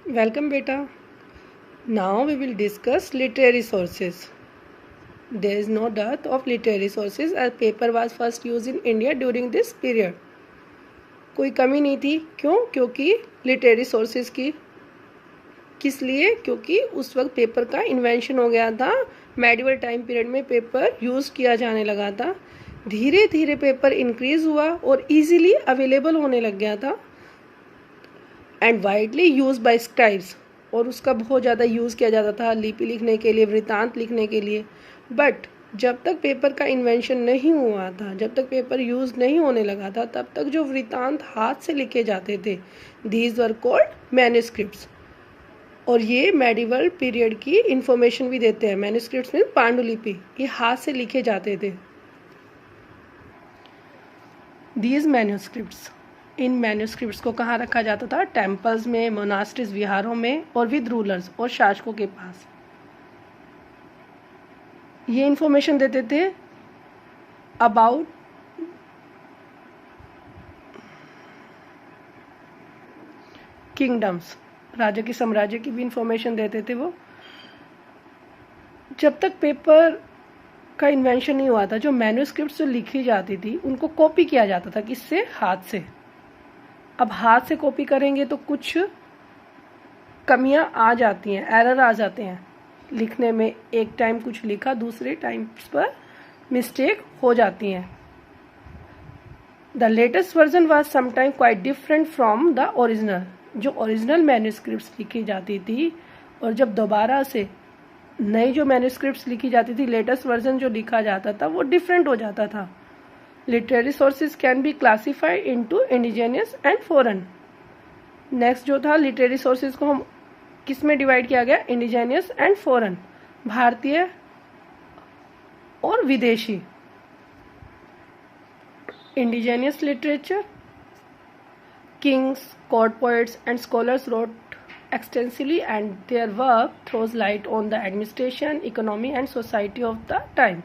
Welcome, beta. Now we will discuss literary sources. There is no dearth of literary sources as paper was first used in India during this period. कोई कमी नहीं थी. क्यों? क्योंकि literary sources की. किस लिए? क्योंकि उस वक्त पेपर का इन्वेंशन हो गया था. मेडिवल टाइम पीरियड में पेपर यूज किया जाने लगा था. धीरे धीरे पेपर इंक्रीज हुआ और इजीली अवेलेबल होने लग गया था and widely use by scribes, और उसका बहुत ज़्यादा यूज़ किया जाता था लिपि लिखने के लिए, वृत्तांत लिखने के लिए. बट जब तक पेपर का इन्वेंशन नहीं हुआ था, जब तक पेपर यूज़ नहीं होने लगा था, तब तक जो वृत्तांत हाथ से लिखे जाते थे, दीज वर कॉल्ड मैन्युस्क्रिप्ट्स. और ये मेडिवल पीरियड की इंफॉर्मेशन भी देते हैं. मैन्युस्क्रिप्ट्स में पांडुलिपि, ये हाथ से लिखे जाते थे. दीज मैन्युस्क्रिप्ट्स, इन मैन्युस्क्रिप्ट्स को कहाँ रखा जाता था? टेम्पल्स में, मोनास्ट्रीज, विहारों में, और विद रूलर्स और शासकों के पास. ये इंफॉर्मेशन देते थे अबाउट किंगडम्स, राजा की साम्राज्य की भी इंफॉर्मेशन देते थे वो. जब तक पेपर का इन्वेंशन नहीं हुआ था, जो मैन्युस्क्रिप्ट्स जो लिखी जाती थी उनको कॉपी किया जाता था. किससे? हाथ से. अब हाथ से कॉपी करेंगे तो कुछ कमियां आ जाती हैं, एरर आ जाते हैं लिखने में. एक टाइम कुछ लिखा, दूसरे टाइम्स पर मिस्टेक हो जाती हैं. The latest version was sometime quite different from the original. जो ओरिजिनल मैन्युस्क्रिप्ट्स लिखी जाती थी और जब दोबारा से नई जो मैन्युस्क्रिप्ट्स लिखी जाती थी, लेटेस्ट वर्जन जो लिखा जाता था, वो डिफरेंट हो जाता था. Literary sources can be classified into indigenous and foreign. Next जो था, लिटरेरी सोर्सेज को हम किस में डिवाइड किया गया? इंडिजिनियस एंड फॉरेन, भारतीय और विदेशी. Indigenous literature, Kings, court poets and scholars wrote extensively and their work throws light on the administration, economy and society of the time.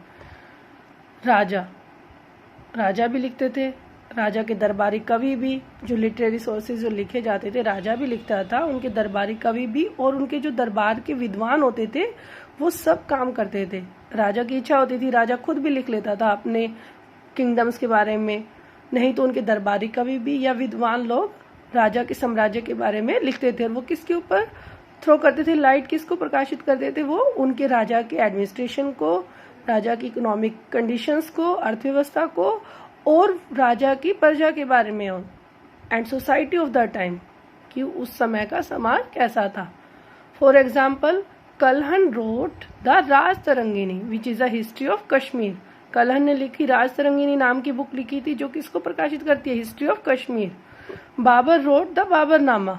राजा भी लिखते थे. राजा के दरबारी कवि भी, जो लिटरेरी सोर्सेज जो लिखे जाते थे, राजा भी लिखता था, उनके दरबारी कवि भी, और उनके जो दरबार के विद्वान होते थे वो सब काम करते थे. राजा की इच्छा होती थी, राजा खुद भी लिख लेता था अपने किंगडम्स के बारे में, नहीं तो उनके दरबारी कवि भी या विद्वान लोग राजा के साम्राज्य के बारे में लिखते थे. और वो किसके ऊपर थ्रो करते थे लाइट? किसको प्रकाशित करते थे? वो उनके राजा के एडमिनिस्ट्रेशन को, राजा की इकोनॉमिक कंडीशंस को, अर्थव्यवस्था को, और राजा की प्रजा के बारे में and society of the time, कि उस समय का समाज कैसा था. For example, Kalhana wrote the Raj Tarangini which is a history of Kashmir. Kalhana ने लिखी राज तरंगिनी नाम की बुक लिखी थी, जो किसको प्रकाशित करती है? History of Kashmir. Babur wrote the Baburnama.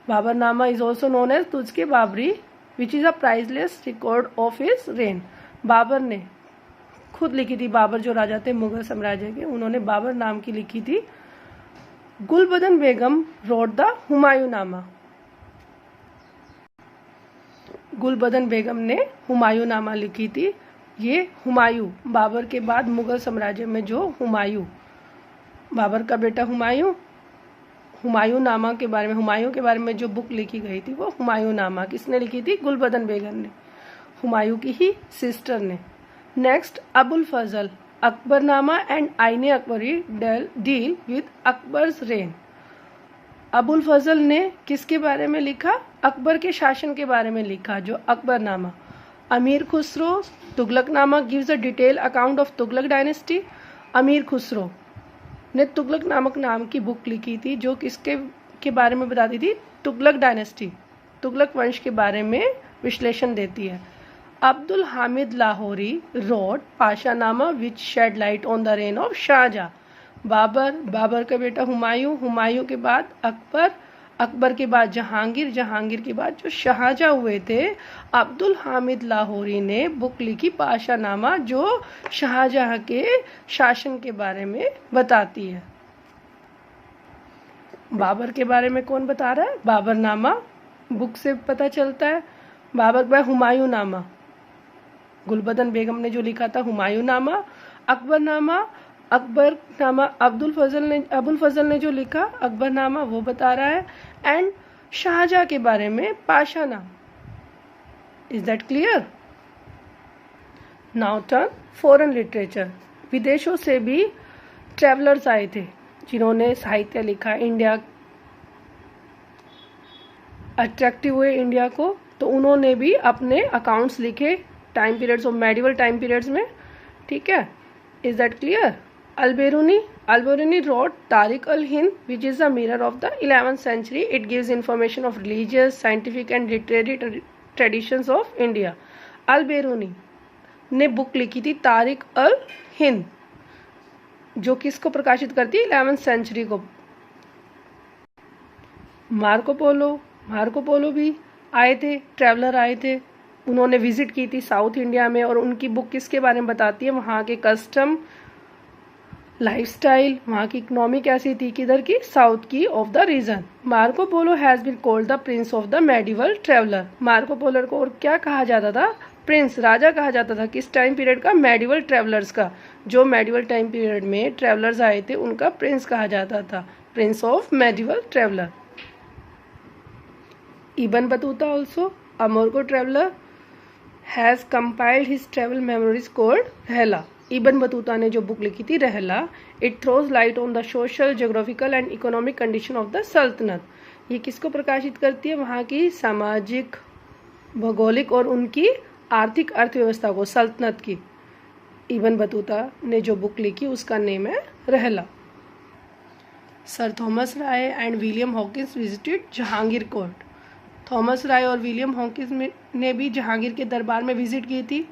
Baburnama is also known as Tuzuk Babri which is a priceless record of his reign. Babur ने खुद लिखी थी. बाबर जो राजा थे मुगल साम्राज्य के, उन्होंने बाबर नाम की लिखी थी. गुलबदन बेगम रोट द हुमायूनामा. गुलबदन बेगम ने हुमायूनामा लिखी थी. ये हुमायूं, बाबर के बाद मुगल साम्राज्य में जो हुमायूं, बाबर का बेटा हुमायूं, हुमायूनामा के बारे में, हुमायूं के बारे में जो बुक लिखी गई थी वो हुमायूनामा किसने लिखी थी? गुलबदन बेगम ने, हुमायूं की ही सिस्टर ने. Next, Abul Fazl, Akbarnama and Aine Akbari deal with Akbar's reign. Abul Fazl ने किसके बारे में लिखा? अकबर के शासन के बारे में लिखा, जो अकबरनामा. अमीर Khusro, Tughlaqnama gives a detail account of Tughlaq dynasty. अमीर खुसरो ने तुगलक नामक नाम की बुक लिखी थी, जो किसके के बारे में बताती थी? तुगलक डायनेस्टी, तुगलक वंश के बारे में विश्लेषण देती है. Abdul Hamid Lahori wrote Padshahnama which shed light on the reign of Shahjahan. Babur का बेटा हुमायूं, हुमायूं के बाद अकबर, अकबर के बाद जहांगीर, जहांगीर के बाद जो शाहजहां हुए थे, अब्दुल हामिद लाहौरी ने बुक लिखी पाशानामा, जो शाहजहां के शासन के बारे में बताती है. बाबर के बारे में कौन बता रहा है? बाबरनामा बुक से पता चलता है. बाबर का हुमायूनामा, गुलबदन बेगम ने जो लिखा था हुमायूनामा. अकबरनामा, अकबरनामा अबुल फजल ने जो लिखा अकबरनामा वो बता रहा है. एंड शाहजहाँ के बारे में पाशा नाम। Is that clear? Now turn foreign literature. विदेशों से भी ट्रैवलर्स आए थे जिन्होंने साहित्य लिखा, इंडिया अट्रैक्टिव हुए इंडिया को, तो उन्होंने भी अपने अकाउंट्स लिखे time periods of medieval time periods में। ठीक है, is that clear? Al-Biruni wrote Tariq al-Hind, which is a mirror of the 11th century. It gives information of religious, scientific and literary traditions of India. Al-Biruni ने book लिखी थी तारिक अल हिंद, जो किसको प्रकाशित करती है? 11th सेंचुरी को। मार्को पोलो भी आए थे, ट्रैवलर आए थे, उन्होंने विजिट की थी साउथ इंडिया में, और उनकी बुक किसके बारे में बताती है? वहाँ के कस्टम, लाइफस्टाइल, वहाँ की इकोनॉमी कैसी थी, किधर की? साउथ की of the region. Marco Polo has been called the prince of the medieval traveller. Marco Polo को और क्या कहा जाता था? प्रिंस, राजा कहा जाता था। किस टाइम पीरियड का? मेडिवल ट्रैवलर्स का। जो मेडिवल टाइम पीरियड में ट्रैवलर्स आए थे उनका प्रिंस कहा जाता था, Prince of medieval traveller. Ibn Battuta also a Morocco traveller has compiled his travel memories called रहला। इब्न बतूता ने जो बुक लिखी थी रहला, it throws light on the social, geographical and economic condition of the सल्तनत। ये किसको प्रकाशित करती है? वहाँ की सामाजिक, भौगोलिक और उनकी आर्थिक अर्थव्यवस्था को, सल्तनत की। इब्न बतूता ने जो बुक लिखी उसका नेम है Rihla. Sir Thomas Roe and William Hawkins visited Jahangir court. Thomas Roe और विलियम हॉकिंस ने भी जहांगीर के दरबार में विजिट की थी।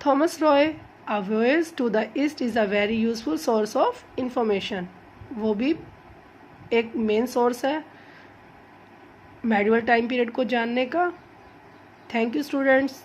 Thomas Roy, A voyage to the east is a very useful source of information. वो भी एक मेन सोर्स है मेडिवल टाइम पीरियड को जानने का। Thank you students.